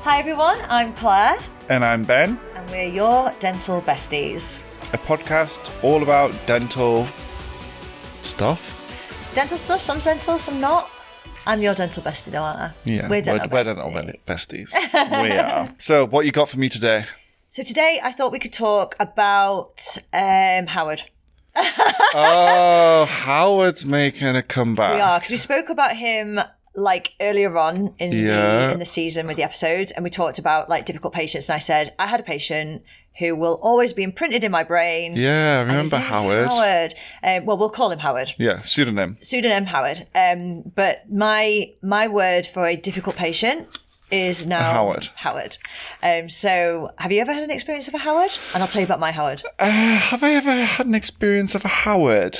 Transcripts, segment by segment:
Hi everyone, I'm Claire. And I'm Ben. And we're Your Dental Besties. A podcast all about dental stuff. Dental stuff, some dental, some not. I'm your dental bestie though, aren't I? Yeah, we're dental besties. We are. So what you got for me today? So today I thought we could talk about Howard. Oh, Howard's making a comeback. We are, because we spoke about him like earlier on in the season with the episodes, and we talked about like difficult patients, and I said I had a patient who will always be imprinted in my brain. Yeah, I remember Howard. Well, we'll call him Howard. Yeah, pseudonym Howard. But my word for a difficult patient is now Howard. So have you ever had an experience of a Howard? And I'll tell you about my Howard. Have I ever had an experience of a Howard?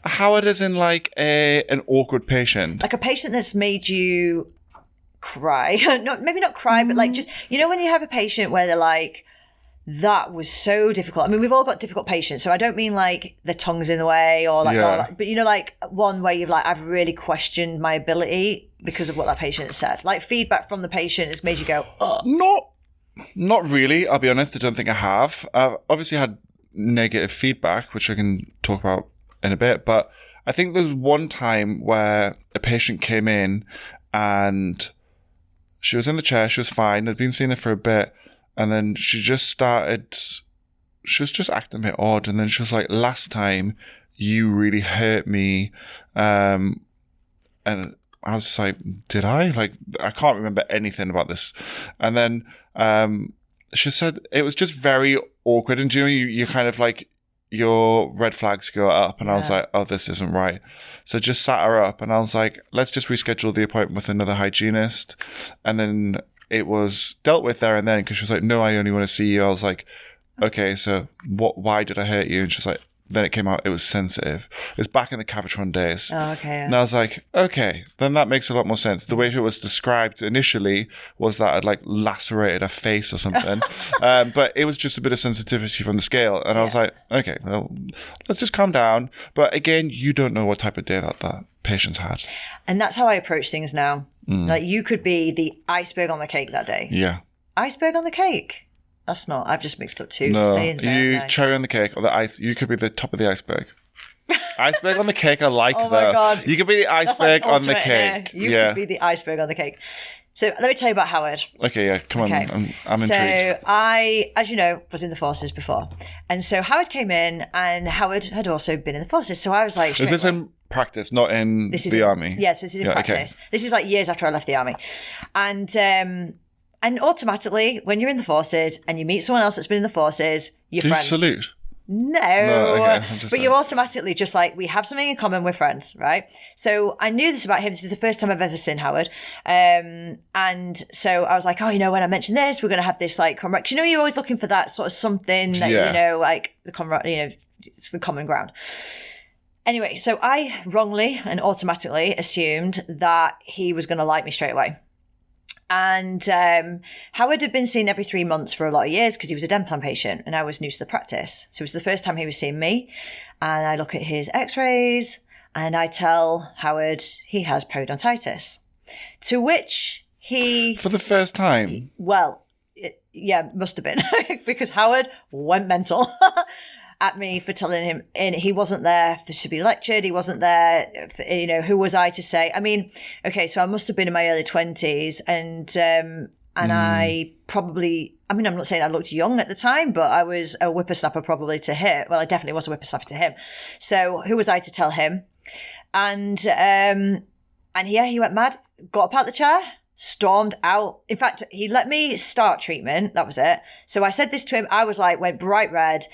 A Howard as in like an awkward patient. Like a patient that's made you cry. Maybe not cry, but like just, you know when you have a patient where they're like, that was so difficult. I mean, we've all got difficult patients, so I don't mean like the tongue's in the way or like, but you know, like one where you've like, I've really questioned my ability because of what that patient has said. Like feedback from the patient has made you go, oh. Not really, I'll be honest. I don't think I have. I've obviously had negative feedback, which I can talk about in a bit, but I think there was one time where a patient came in and she was in the chair, she was fine, I'd been seeing her for a bit, and then she was just acting a bit odd, and then she was like, last time you really hurt me, and I was just like, did I? Like, I can't remember anything about this. And then she said it was just very awkward, and you kind of like, your red flags go up, and I was like, oh, this isn't right. So just sat her up, and I was like, let's just reschedule the appointment with another hygienist. And then it was dealt with there and then, because she was like, no, I only want to see you. I was like, okay, so why did I hurt you? And she's like, then it came out it was sensitive. It was back in the Cavitron days. Oh, okay. Yeah. And I was like, okay, then that makes a lot more sense. The way it was described initially was that I'd like lacerated her face or something. But it was just a bit of sensitivity from the scale. And I was like, okay, well, let's just calm down. But again, you don't know what type of day that patient's had. And that's how I approach things now. Like you could be the iceberg on the cake that day. Yeah. Iceberg on the cake. That's not. I've just mixed up two sayings. No, cherry on the cake or the ice. You could be the top of the iceberg. Iceberg on the cake. I like that. Oh my God. You could be the iceberg on the cake. You could be the iceberg on the cake. So let me tell you about Howard. Okay, yeah, come on. I'm intrigued. So I, as you know, was in the forces before, and so Howard came in, and Howard had also been in the forces. So I was like, is this in practice, not in the army? Yes, this is in practice. Okay. This is like years after I left the army, and automatically, when you're in the forces and you meet someone else that's been in the forces, you're friends. Do you salute? No, okay. But you're automatically just like, we have something in common, we're friends, right? So I knew this about him. This is the first time I've ever seen Howard. And so I was like, oh, you know, when I mention this, we're going to have this like, you know, you're always looking for that sort of something that, you know, like it's the common ground. Anyway, so I wrongly and automatically assumed that he was going to like me straight away. And Howard had been seen every 3 months for a lot of years because he was a Denplan patient and I was new to the practice. So it was the first time he was seeing me, and I look at his x-rays and I tell Howard he has periodontitis, to which he... For the first time? Well, must have been because Howard went mental. At me for telling him, and he wasn't there to be lectured. He wasn't there, you know, who was I to say? I mean, okay, so I must have been in my early 20s, and I probably, I mean, I'm not saying I looked young at the time, but I was a whippersnapper probably to him. Well, I definitely was a whippersnapper to him. So who was I to tell him? And yeah, he went mad, got up out the chair, stormed out. In fact, he let me start treatment. That was it. So I said this to him. I was like, went bright red,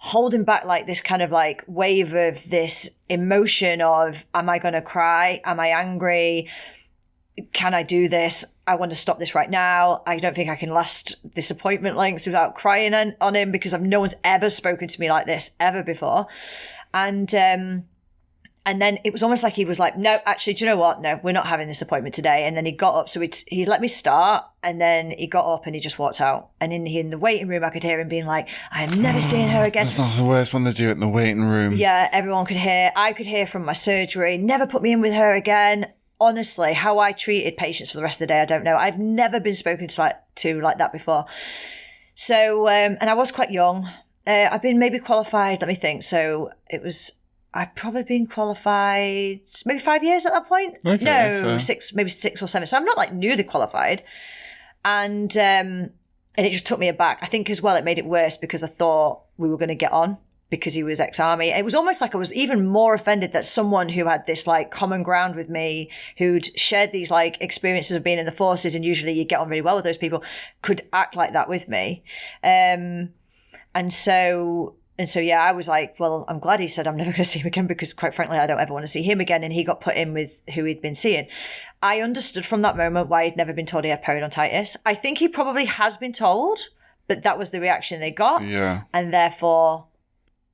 holding back like this kind of like wave of this emotion of, am I going to cry? Am I angry? Can I do this? I want to stop this right now. I don't think I can last this appointment length without crying on him, because no one's ever spoken to me like this ever before. And then it was almost like he was like, no, actually, do you know what? No, we're not having this appointment today. And then he got up. So he let me start. And then he got up and he just walked out. And in the waiting room, I could hear him being like, I am never seeing her again. That's not the worst when they do it in the waiting room. Yeah, everyone could hear. I could hear from my surgery, never put me in with her again. honestly, how I treated patients for the rest of the day, I don't know. I've never been spoken to like that before. So, and I was quite young. I've been maybe qualified, let me think. So I'd probably been qualified maybe 5 years at that point. Okay, no, so... maybe 6 or 7. So I'm not like newly qualified. And it just took me aback. I think as well, it made it worse because I thought we were going to get on because he was ex-army. It was almost like I was even more offended that someone who had this like common ground with me, who'd shared these like experiences of being in the forces, and usually you get on really well with those people, could act like that with me. And so, yeah, I was like, well, I'm glad he said I'm never going to see him again because, quite frankly, I don't ever want to see him again. And he got put in with who he'd been seeing. I understood from that moment why he'd never been told he had periodontitis. I think he probably has been told, but that was the reaction they got. Yeah. And therefore,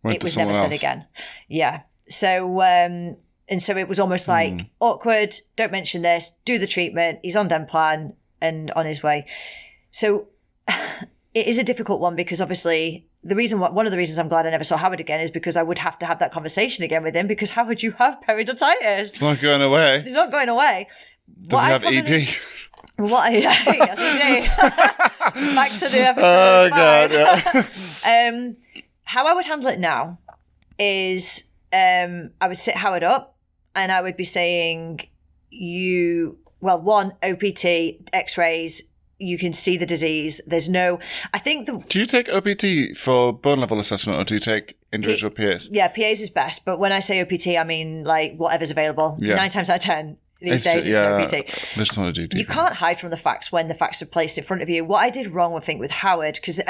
Went it to was never someone said else. again. Yeah. So, and so it was almost like awkward, don't mention this, do the treatment. He's on den plan and on his way. So it is a difficult one because obviously one of the reasons I'm glad I never saw Howard again is because I would have to have that conversation again with him because how would you have periodontitis? It's not going away. It's not going away. Does he have ED? Yes, we do. Back to the episode. Oh, God, yeah. How I would handle it now is I would sit Howard up and I would be saying, one, OPT, x-rays, you can see the disease. There's no, I think Do you take OPT for bone level assessment or do you take individual PAs? Yeah, PAs is best. But when I say OPT, I mean like whatever's available. Yeah. 9 times out of 10 these days it's an OPT. They just want to do You can't hide from the facts when the facts are placed in front of you. What I did wrong, I think, with Howard, because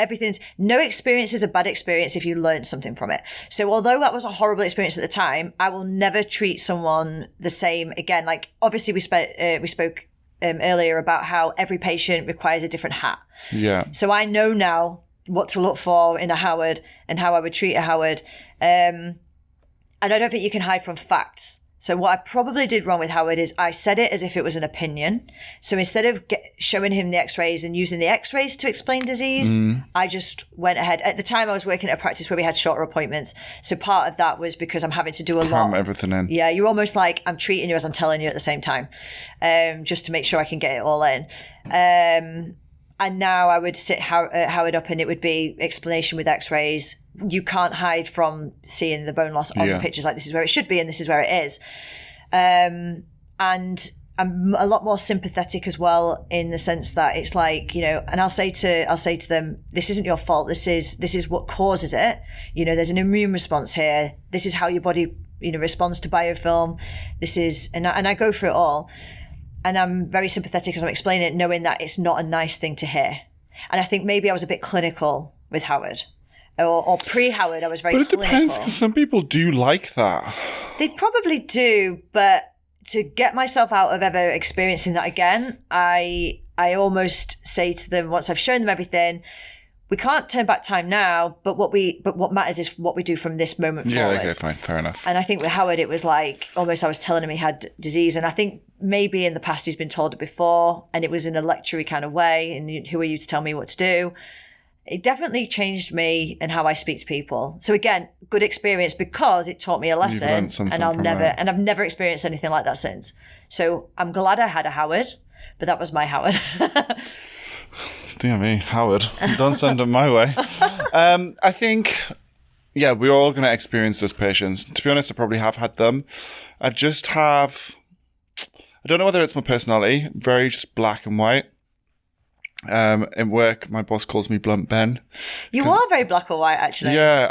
no experience is a bad experience if you learn something from it. So although that was a horrible experience at the time, I will never treat someone the same again. Like obviously we spoke earlier about how every patient requires a different hat. Yeah. So I know now what to look for in a Howard and how I would treat a Howard. And I don't think you can hide from facts. So what I probably did wrong with Howard is I said it as if it was an opinion. So instead of showing him the x-rays and using the x-rays to explain disease, I just went ahead. At the time I was working at a practice where we had shorter appointments. So part of that was because I'm having to do a lot. Cram everything in. Yeah, you're almost like I'm treating you as I'm telling you at the same time, just to make sure I can get it all in. And now I would sit Howard up and it would be explanation with x-rays. You can't hide from seeing the bone loss on the pictures, like this is where it should be and this is where it is. And I'm a lot more sympathetic as well in the sense that it's like, and I'll say to them, this isn't your fault. This is what causes it. There's an immune response here. This is how your body, responds to biofilm. And I go through it all. And I'm very sympathetic as I'm explaining it, knowing that it's not a nice thing to hear. And I think maybe I was a bit clinical with Howard. Or pre-Howard, I was very clinical. But it depends, because some people do like that. They probably do, but to get myself out of ever experiencing that again, I almost say to them, once I've shown them everything, we can't turn back time now, but what matters is what we do from this moment forward. Yeah, okay, fine, fair enough. And I think with Howard, it was like, almost I was telling him he had disease, and I think maybe in the past he's been told it before, and it was in a lectury kind of way, and who are you to tell me what to do? It definitely changed me and how I speak to people. So again, good experience because it taught me a lesson, and I've never experienced anything like that since. So I'm glad I had a Howard, but that was my Howard. Dear me, Howard, don't send him my way. I think, we're all going to experience those patients. To be honest, I probably have had them. I don't know whether it's my personality, very just black and white. In work, my boss calls me Blunt Ben. You are very black or white, actually. Yeah,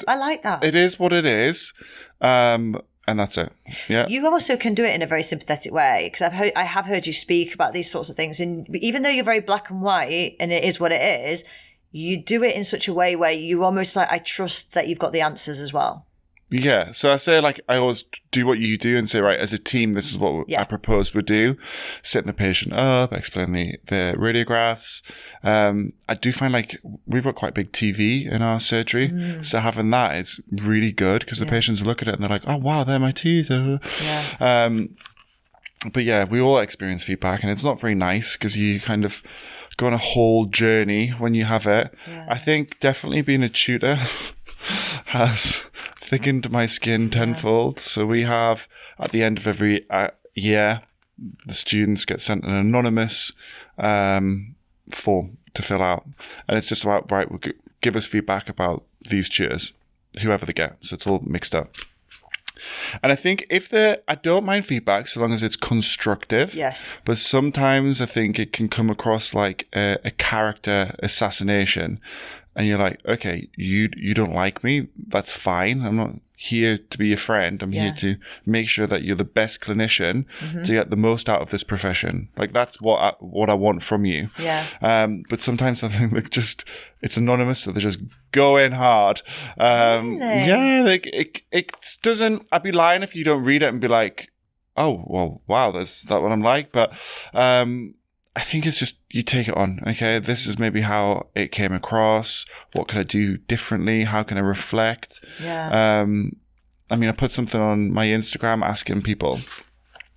I like that. It is what it is. And that's it. Yeah. You also can do it in a very sympathetic way, because I have heard you speak about these sorts of things, and even though you're very black and white and it is what it is, you do it in such a way where you almost like, I trust that you've got the answers as well. Yeah. So I say, like, I always do what you do and say, right, as a team, this is what I propose we do. Setting the patient up, explain the radiographs. I do find like we've got quite big TV in our surgery. So having that is really good because the patients look at it and they're like, oh, wow, they're my teeth. Yeah. But yeah, we all experience feedback and it's not very nice because you kind of go on a whole journey when you have it. Yeah. I think definitely being a tutor has thickened my skin tenfold. So we have, at the end of every year, the students get sent an anonymous form to fill out. And it's just about, right, give us feedback about these cheers, whoever they get. So it's all mixed up. And I think I don't mind feedback so long as it's constructive. Yes. But sometimes I think it can come across like a character assassination. And you're like, okay, you don't like me. That's fine. I'm not here to be your friend. I'm here to make sure that you're the best clinician to get the most out of this profession. Like, that's what I want from you. Yeah. But sometimes I think it's anonymous, so they just go in hard. Really? Yeah, like it doesn't. I'd be lying if you don't read it and be like, oh, well, wow, that's that what I'm like. But I think it's just you take it on. Okay, this is maybe how it came across. What can I do differently? How can I reflect? Yeah. I mean, I put something on my Instagram asking people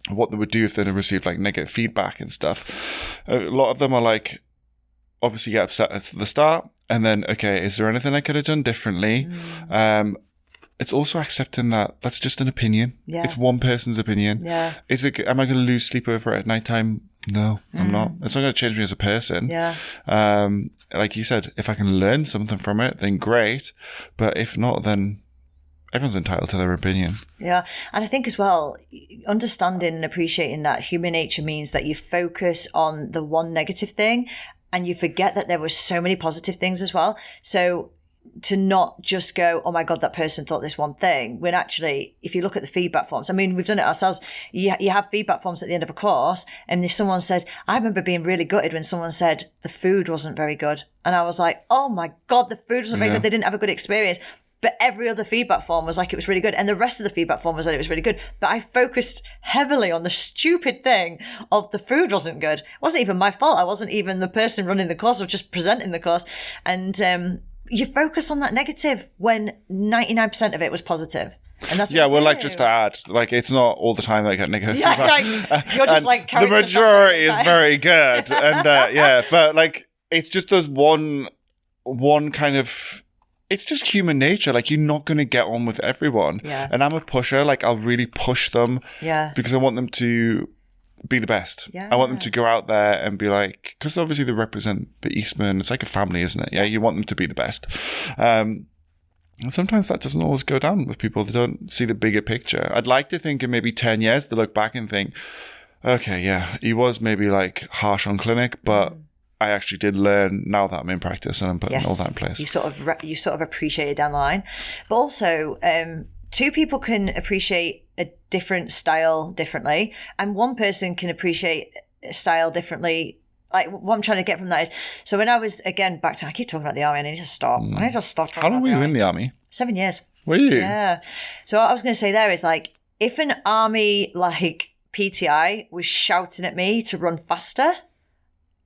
what they would do if they received like negative feedback and stuff. A lot of them are like, obviously get upset at the start, and then, okay, is there anything I could have done differently? It's also accepting that that's just an opinion. Yeah. It's one person's opinion. Yeah. Am I going to lose sleep over it at nighttime? No, I'm not. It's not going to change me as a person. Yeah. Like you said, if I can learn something from it, then great. But if not, then everyone's entitled to their opinion. Yeah. And I think as well, understanding and appreciating that human nature means that you focus on the one negative thing and you forget that there were so many positive things as well. So to not just go, oh my God, that person thought this one thing, when actually, if you look at the feedback forms, I mean, we've done it ourselves. You have feedback forms at the end of a course, and if someone said, I remember being really gutted when someone said the food wasn't very good. And I was like, oh my God, the food wasn't very good. They didn't have a good experience. But every other feedback form was like, it was really good. And the rest of the feedback form was that it was really good. But I focused heavily on the stupid thing of the food wasn't good. It wasn't even my fault. I wasn't even the person running the course. I was just presenting the course. And you focus on that negative when 99% of it was positive. And that's what like, just to add, like, it's not all the time that I get negative feedback. Like, you're just like, the majority is very good. And but like, it's just those one kind of, it's just human nature. Like, you're not going to get on with everyone. Yeah. And I'm a pusher. Like, I'll really push them. Yeah. Because I want them to be the best. Yeah. I want them to go out there and be like, because obviously they represent the Eastman. It's like a family, isn't it? Yeah. You want them to be the best. And sometimes that doesn't always go down with people. They don't see the bigger picture. I'd like to think in maybe 10 years, they look back and think, okay, yeah, he was maybe like harsh on clinic, but I actually did learn now that I'm in practice and I'm putting all that in place. You sort of appreciate it down the line. But also, two people can appreciate a different style differently, and one person can appreciate a style differently. Like, what I'm trying to get from that is, so when I was, again, back to, I keep talking about the army, I need to stop. I need to stop talking How long about were the you army. in the army? 7 years. Were you? Yeah. So what I was going to say there is, like, if an army, like, PTI was shouting at me to run faster,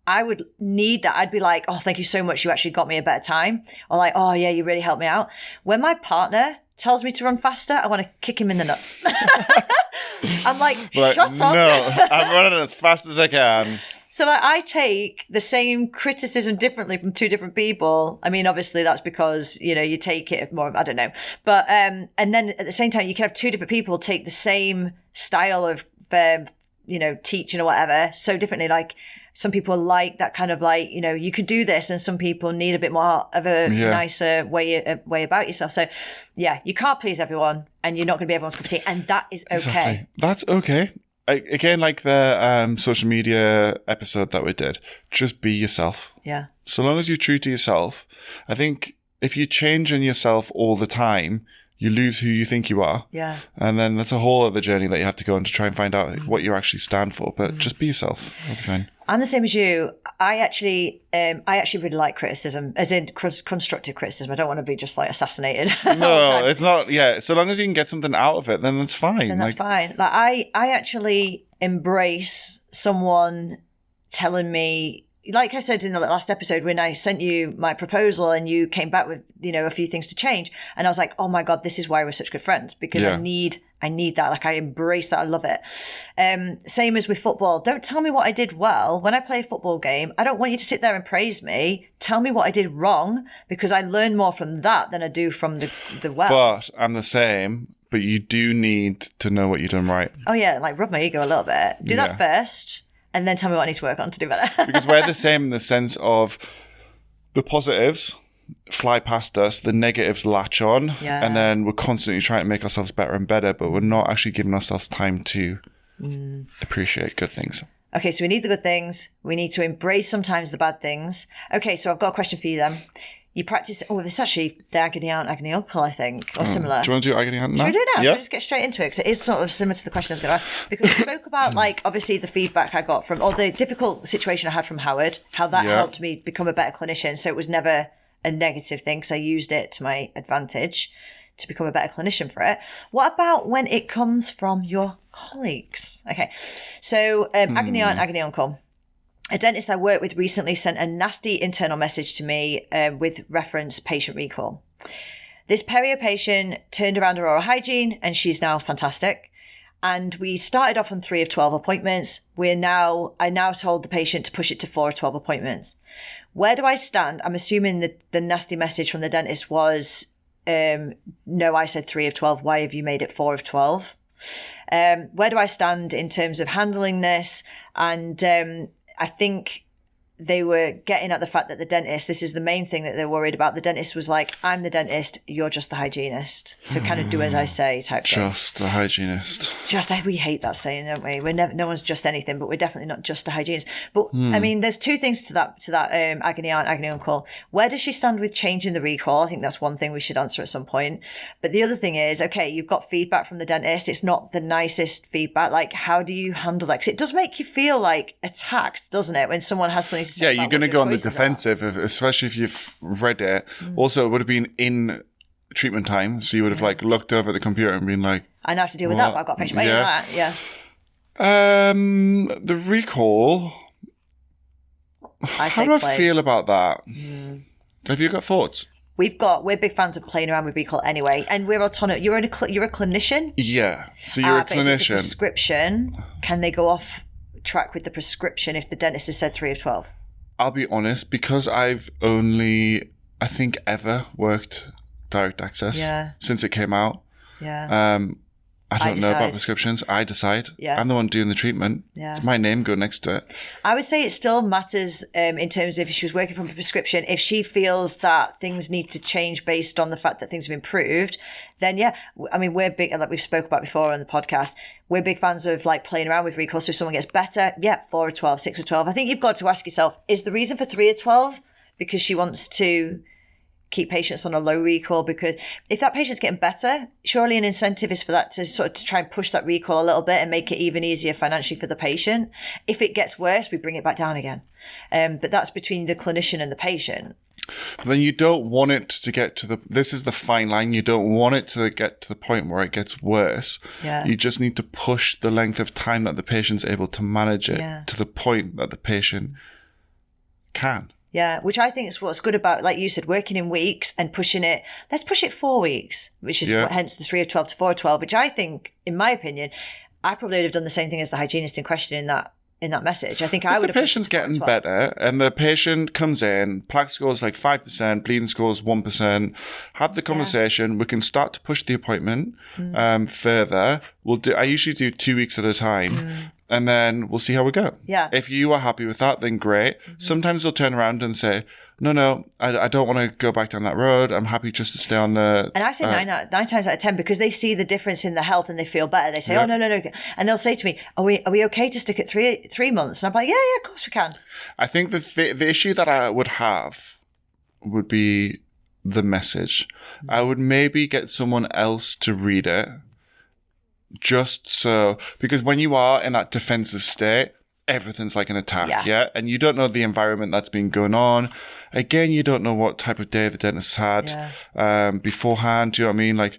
I would need that. I'd be like, oh, thank you so much. You actually got me a better time. Or like, oh, yeah, you really helped me out. When my partner tells me to run faster, I want to kick him in the nuts. I'm like, shut up. No, I'm running as fast as I can. So like, I take the same criticism differently from two different people. I mean, obviously that's because, you know, you take it more, I don't know. But, and then at the same time, you can have two different people take the same style of, you know, teaching or whatever so differently. Like, some people like that kind of like, you know, you could do this, and some people need a bit more of a nicer way about yourself. So yeah, you can't please everyone, and you're not going to be everyone's cup of tea, and that is okay. Exactly. That's okay. Again, like the social media episode that we did, just be yourself. Yeah. So long as you're true to yourself, I think if you change in yourself all the time, you lose who you think you are. Yeah. And then that's a whole other journey that you have to go on to try and find out what you actually stand for. But just be yourself. You'll be fine. I'm the same as you. I actually really like criticism, as in constructive criticism. I don't want to be just like assassinated. No, it's not. Yeah. So long as you can get something out of it, then that's fine. Then that's fine. Like I actually embrace someone telling me, like I said in the last episode, when I sent you my proposal and you came back with, you know, a few things to change, and I was like, oh my God, this is why we're such good friends, because I need that. Like, I embrace that. I love it. Same as with football. Don't tell me what I did well. When I play a football game, I don't want you to sit there and praise me. Tell me what I did wrong, because I learn more from that than I do from the well. But I'm the same. but you do need to know what you've done right. Oh yeah, like rub my ego a little bit. Do that first, and then tell me what I need to work on to do better. Because we're the same in the sense of the positives fly past us, the negatives latch on, and then we're constantly trying to make ourselves better and better, but we're not actually giving ourselves time to appreciate good things. Okay, so we need the good things. We need to embrace sometimes the bad things. Okay, so I've got a question for you then. You practice, it's actually the agony aunt, agony uncle, I think, or similar. Do you want to do agony aunt now? Should we do it now? Yeah. Should we just get straight into it? Because it is sort of similar to the question I was going to ask. Because we spoke about, like, obviously the feedback I got from, or the difficult situation I had from Howard, how that helped me become a better clinician. So it was never a negative thing because I used it to my advantage to become a better clinician for it. What about when it comes from your colleagues? Okay, so agony aunt, agony uncle. A dentist I worked with recently sent a nasty internal message to me with reference patient recall. This perio patient turned around her oral hygiene and she's now fantastic. And we started off on 3 of 12 appointments. I now told the patient to push it to 4 of 12 appointments. Where do I stand? I'm assuming that the nasty message from the dentist was, no, I said 3 of 12. Why have you made it 4 of 12? Where do I stand in terms of handling this? And I think they were getting at the fact that the dentist, this is the main thing that they're worried about. The dentist was like, I'm the dentist, you're just the hygienist. So kind of do as I say type thing. Just a hygienist. We hate that saying, don't we? No one's just anything, but we're definitely not just a hygienist. But I mean, there's two things to that agony aunt, agony uncle. Where does she stand with changing the recall? I think that's one thing we should answer at some point. But the other thing is, okay, you've got feedback from the dentist. It's not the nicest feedback. Like, how do you handle that? Because it does make you feel like attacked, doesn't it? When someone has something to say. Yeah, you're going to go on the defensive, especially if you've read it. Also, it would have been in treatment time, so you would have like looked over at the computer and been like, I know how to deal with that, but I've got a patient waiting on that. Yeah. The recall. How do I feel about that? Have you got thoughts? We're big fans of playing around with recall anyway, and we're autonomous. You're a clinician. Yeah, so you're a clinician. If it's a prescription, can they go off track with the prescription if the dentist has said 3 of 12? I'll be honest, because I've only, I think, ever worked direct access since it came out. Yeah. I don't know about prescriptions. I decide. Yeah. I'm the one doing the treatment. Yeah. It's my name go next to it. I would say it still matters in terms of if she was working from a prescription. If she feels that things need to change based on the fact that things have improved, then yeah. I mean, we're big, like we've spoke about before on the podcast, we're big fans of like playing around with recall. So if someone gets better, 4 of 12, 6 of 12. I think you've got to ask yourself, is the reason for 3 of 12 because she wants to keep patients on a low recall? Because if that patient's getting better, surely an incentive is for that to sort of to try and push that recall a little bit and make it even easier financially for the patient. If it gets worse, we bring it back down again. But that's between the clinician and the patient. But then you don't want it to get to this is the fine line. You don't want it to get to the point where it gets worse. Yeah. You just need to push the length of time that the patient's able to manage it to the point that the patient can. Yeah, which I think is what's good about, like you said, working in weeks and pushing it. Let's push it 4 weeks, which is hence the 3 of 12 to 4 of 12, which I think, in my opinion, I probably would have done the same thing as the hygienist in question in that message. I think I would have. If the patient's getting better and the patient comes in, plaque score is like 5%, bleeding score is 1%, have the conversation. We can start to push the appointment further. I usually do 2 weeks at a time. And then we'll see how we go. Yeah. If you are happy with that, then great. Sometimes they'll turn around and say, no, I don't want to go back down that road. I'm happy just to stay on the... And I say 9 times out of 10 because they see the difference in the health and they feel better. They say, oh, no. And they'll say to me, are we okay to stick at 3 months? And I'm like, yeah, of course we can. I think the issue that I would have would be the message. I would maybe get someone else to read it. Just so, because when you are in that defensive state, everything's like an attack, and you don't know the environment that's been going on. Again, you don't know what type of day the dentist had beforehand. Do you know what I mean? Like,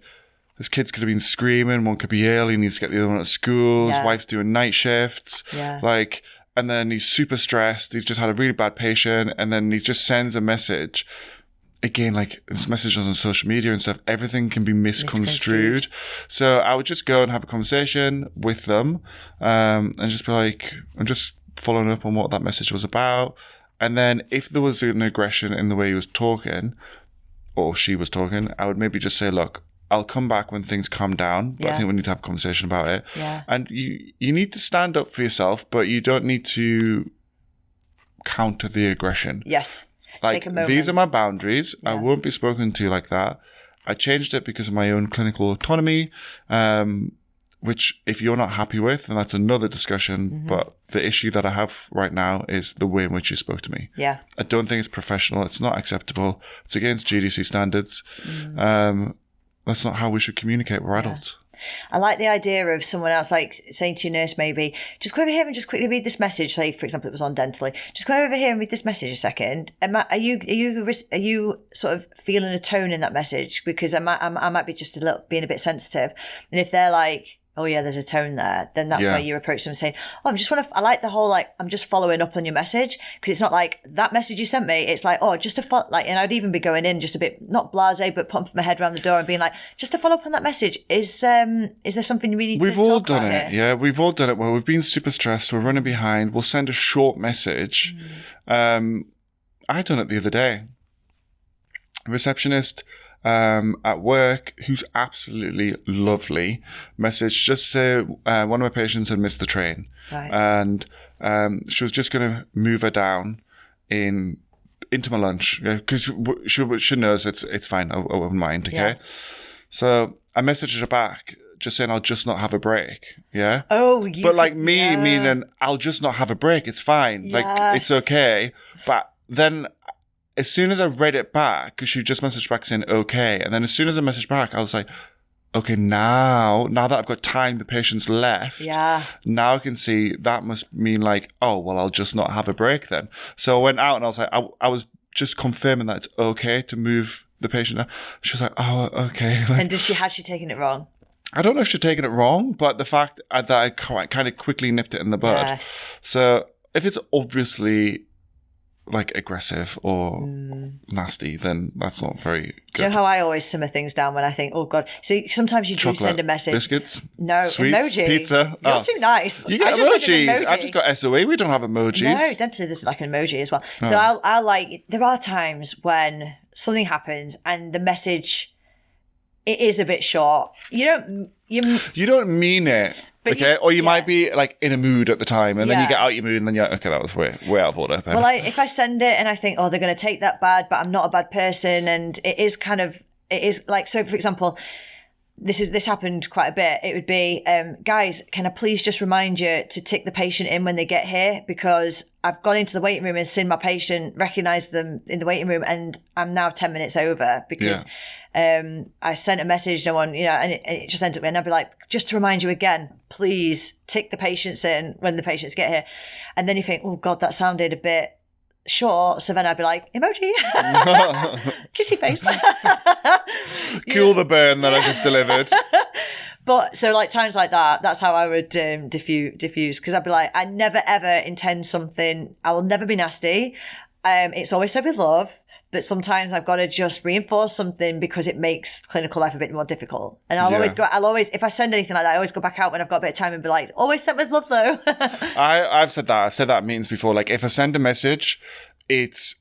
this kid's could have been screaming, one could be ill, he needs to get the other one at school, his wife's doing night shifts, like, and then he's super stressed, he's just had a really bad patient, and then he just sends a message. Again, like this messages on social media and stuff, everything can be misconstrued. So I would just go and have a conversation with them and just be like, I'm just following up on what that message was about. And then if there was an aggression in the way he was talking or she was talking, I would maybe just say, look, I'll come back when things calm down, but I think we need to have a conversation about it. Yeah. And you need to stand up for yourself, but you don't need to counter the aggression. Yes. Like, Take a moment. these are my boundaries. Yeah. I won't be spoken to like that. I changed it because of my own clinical autonomy, which if you're not happy with, then that's another discussion. Mm-hmm. But the issue that I have right now is the way in which you spoke to me. Yeah. I don't think it's professional. It's not acceptable. It's against GDC standards. That's not how we should communicate. We're adults. I like the idea of someone else like saying to your nurse, maybe, just come over here and just quickly read this message. Say, for example, it was on Dentistry. Just come over here and read this message a second. Are you sort of feeling a tone in that message? Because I might be just being a bit sensitive. And if they're like, oh yeah, there's a tone there, then that's where you approach them saying, oh, I like the whole, like, I'm just following up on your message, because it's not like that message you sent me, it's like, oh, just to follow, like, and I'd even be going in just a bit, not blasé, but pumping my head around the door and being like, just to follow up on that message, is there something we need to talk about? We've all done it, yeah, we've all done it where we've been super stressed, we're running behind, we'll send a short message. I done it the other day. A receptionist at work, who's absolutely lovely, messaged just to one of my patients had missed the train, and she was just going to move her down into my lunch, because she knows it's fine. I wouldn't mind. Okay, so I messaged her back just saying I'll just not have a break. Yeah. Oh, but like meaning I'll just not have a break. It's fine. Yes. Like, it's okay. But then, as soon as I read it back, because she just messaged back saying okay, and then as soon as I messaged back, I was like, okay, now that I've got time, the patient's left, now I can see that must mean like, oh, well, I'll just not have a break then. So I went out and I was like, I was just confirming that it's okay to move the patient. She was like, oh, okay. Like, and had she taken it wrong? I don't know if she'd taken it wrong, but the fact that I kind of quickly nipped it in the bud. Yes. So if it's obviously like aggressive or nasty, then that's not very good. Do you know how I always simmer things down when I think, oh God? So sometimes you do send a message. Biscuits? No, sweets, emoji. Pizza. You're too nice. You get emojis. I've just got SOE. We don't have emojis. No, Dentistry, there's like an emoji as well. So I'll like, there are times when something happens and the message, it is a bit short. You don't mean it. But okay, or you might be like in a mood at the time, and then you get out your mood, and then you're like, okay, that was way out of order. Well, if I send it and I think, oh, they're going to take that bad, but I'm not a bad person, and it is like, so for example, this happened quite a bit. It would be, guys, can I please just remind you to tick the patient in when they get here, because I've gone into the waiting room and seen my patient, recognised them in the waiting room, and I'm now 10 minutes over because I sent a message, no one, and it just ends up, and I'd be like, just to remind you again, please tick the patients in when the patients get here. And then you think, oh God, that sounded a bit short. So then I'd be like, emoji, kissy face. Cool the burn that I just delivered. But so like times like that, that's how I would diffuse, because I'd be like, I never ever intend something. I will never be nasty. It's always said with love. But sometimes I've got to just reinforce something because it makes clinical life a bit more difficult. And I'll always, if I send anything like that, I always go back out when I've got a bit of time and be like, always sent with love though. I've said that. I've said that at meetings before. Like, if I send a message, it's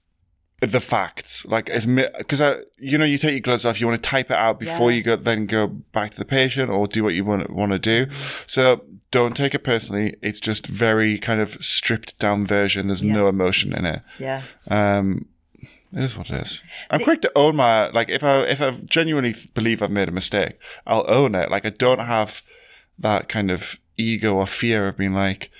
the facts. Like, because you take your gloves off, you want to type it out before you go back to the patient or do what you want to do. So don't take it personally. It's just very kind of stripped down version. There's no emotion in it. Yeah. It is what it is. I'm quick to own my, like, if I genuinely believe I've made a mistake, I'll own it. Like, I don't have that kind of ego or fear of being like,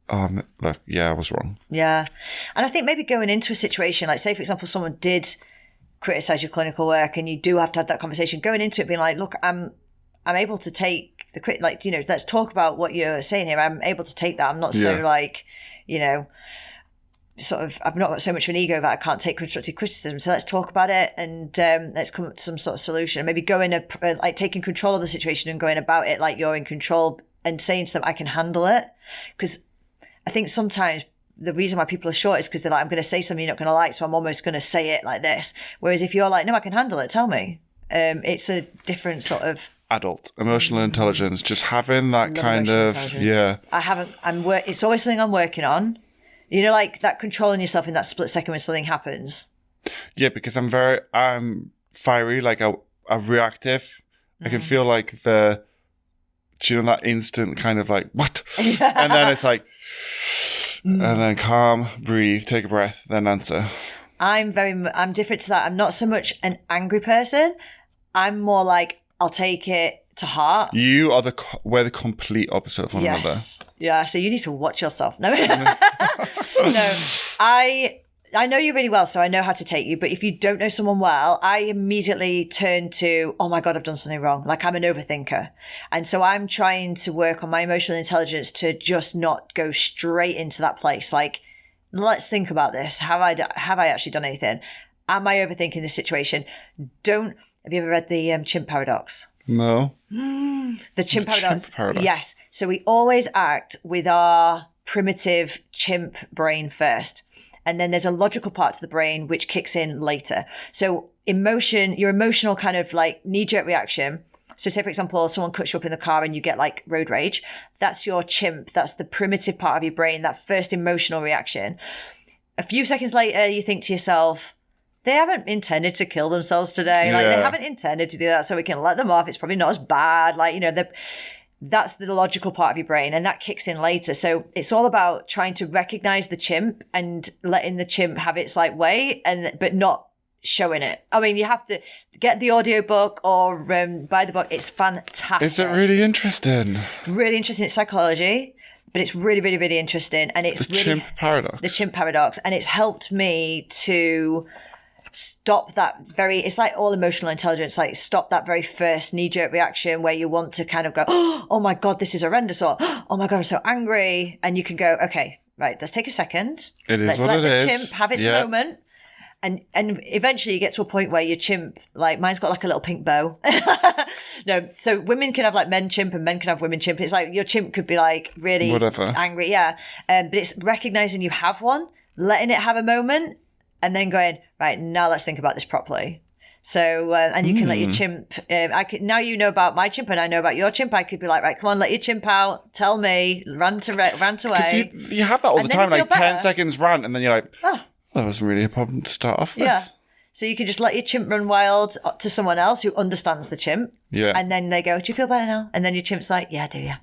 look, I was wrong. Yeah. And I think maybe going into a situation, like say, for example, someone did criticize your clinical work and you do have to have that conversation, going into it being like, look, I'm able to take the let's talk about what you're saying here. I'm able to take that. I'm not so like, sort of, I've not got so much of an ego that I can't take constructive criticism. So let's talk about it and let's come up with some sort of solution. Maybe like taking control of the situation and going about it like you're in control and saying to them, I can handle it. Because I think sometimes the reason why people are short is because they're like, I'm going to say something you're not going to like, so I'm almost going to say it like this. Whereas if you're like, no, I can handle it, tell me. It's a different sort of adult emotional intelligence. Just having that kind of it's always something I'm working on. Like that controlling yourself in that split second when something happens. Yeah, because I'm fiery, like I'm reactive, I can feel like that instant kind of like, what? And then it's like, and then calm, breathe, take a breath, then answer. I'm different to that. I'm not so much an angry person. I'm more like, I'll take it to heart. You are we're the complete opposite of one another. Yeah, so you need to watch yourself. No, no, I know you really well, so I know how to take you. But if you don't know someone well, I immediately turn to, oh my God, I've done something wrong. Like I'm an overthinker. And so I'm trying to work on my emotional intelligence to just not go straight into that place. Like, let's think about this. Have I actually done anything? Am I overthinking this situation? Have you ever read the chimp paradox? No. The chimp paradox. Paradox. Yes. So we always act with our primitive chimp brain first. And then there's a logical part to the brain which kicks in later. So your emotional kind of like knee-jerk reaction. So say, for example, someone cuts you up in the car and you get like road rage. That's your chimp. That's the primitive part of your brain, that first emotional reaction. A few seconds later, you think to yourself, they haven't intended to kill themselves today. Like they haven't intended to do that, so we can let them off. It's probably not as bad. Like, that's the logical part of your brain, and that kicks in later. So it's all about trying to recognize the chimp and letting the chimp have its like way, but not showing it. I mean, you have to get the audiobook or buy the book. It's fantastic. Is it really interesting? Really interesting. It's psychology, but it's really, really, really interesting. And it's the chimp paradox. The chimp paradox. And it's helped me to stop that it's like all emotional intelligence, like stop that very first knee-jerk reaction where you want to kind of go, oh my God, this is horrendous, or oh my God, I'm so angry. And you can go, okay, right, let's take a second. Let's let the chimp have its moment. And eventually you get to a point where your chimp, like mine's got like a little pink bow. No, so women can have like men chimp and men can have women chimp. It's like your chimp could be like really angry. Yeah. But it's recognizing you have one, letting it have a moment, and then going, right, now let's think about this properly. So, and you can let your chimp, now you know about my chimp and I know about your chimp. I could be like, right, come on, let your chimp out. Tell me, rant away. Because you have that all the time, like 10 seconds rant, and then you're like, that wasn't really a problem to start off with. Yeah. So you can just let your chimp run wild to someone else who understands the chimp. Yeah. And then they go, do you feel better now? And then your chimp's like, yeah, I do, yeah.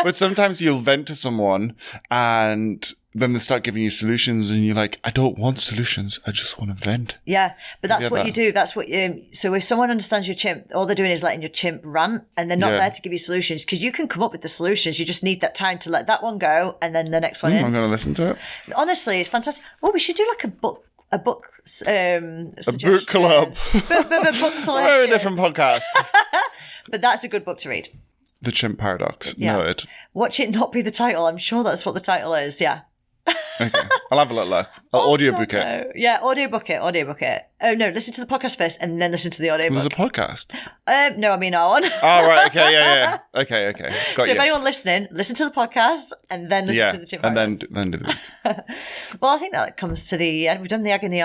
But sometimes you'll vent to someone and then they start giving you solutions and you're like, I don't want solutions. I just want to vent. Yeah, but that's what you do. That's what so if someone understands your chimp, all they're doing is letting your chimp rant and they're not there to give you solutions, because you can come up with the solutions. You just need that time to let that one go and then the next one in. I'm going to listen to it. Honestly, it's fantastic. Oh, we should do like a book a book book club. selection. Very different podcast. But that's a good book to read. The Chimp Paradox. Yeah. Noted. Watch it not be the title. I'm sure that's what the title is. Yeah. Okay. I'll have a look. I'll audiobook it. No. Yeah, audiobook it. Oh, no, listen to the podcast first and then listen to the audiobook. There's a podcast? No, I mean our one. Oh, right. Okay, yeah. Okay. Got so if anyone listening, listen to the podcast and then listen to the Chimp Paradox. And then do the book. Well, I think that comes to the end. We've done the agony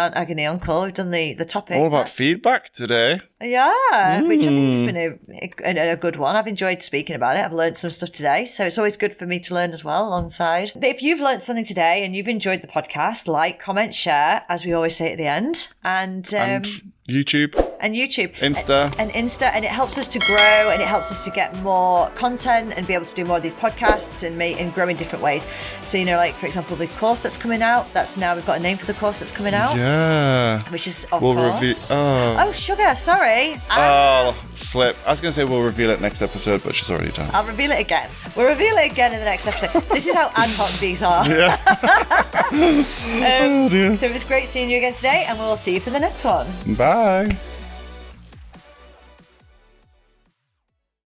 uncle. We've done the topic. All about feedback today. Yeah, which I think has been a good one. I've enjoyed speaking about it. I've learned some stuff today, so it's always good for me to learn as well alongside. But if you've learned something today and you've enjoyed the podcast, like, comment, share, as we always say at the end, and YouTube, Insta, and it helps us to grow and it helps us to get more content and be able to do more of these podcasts and grow in different ways. So, like, for example, the course that's coming out, that's now we've got a name for the course that's coming out. Yeah, which is course. Oh, sugar, sorry. Slip. I was going to say we'll reveal it next episode, but she's already done. I'll reveal it again. We'll reveal it again in the next episode. This is how ad hoc these are. Yeah. So it was great seeing you again today, and we'll see you for the next one. Bye.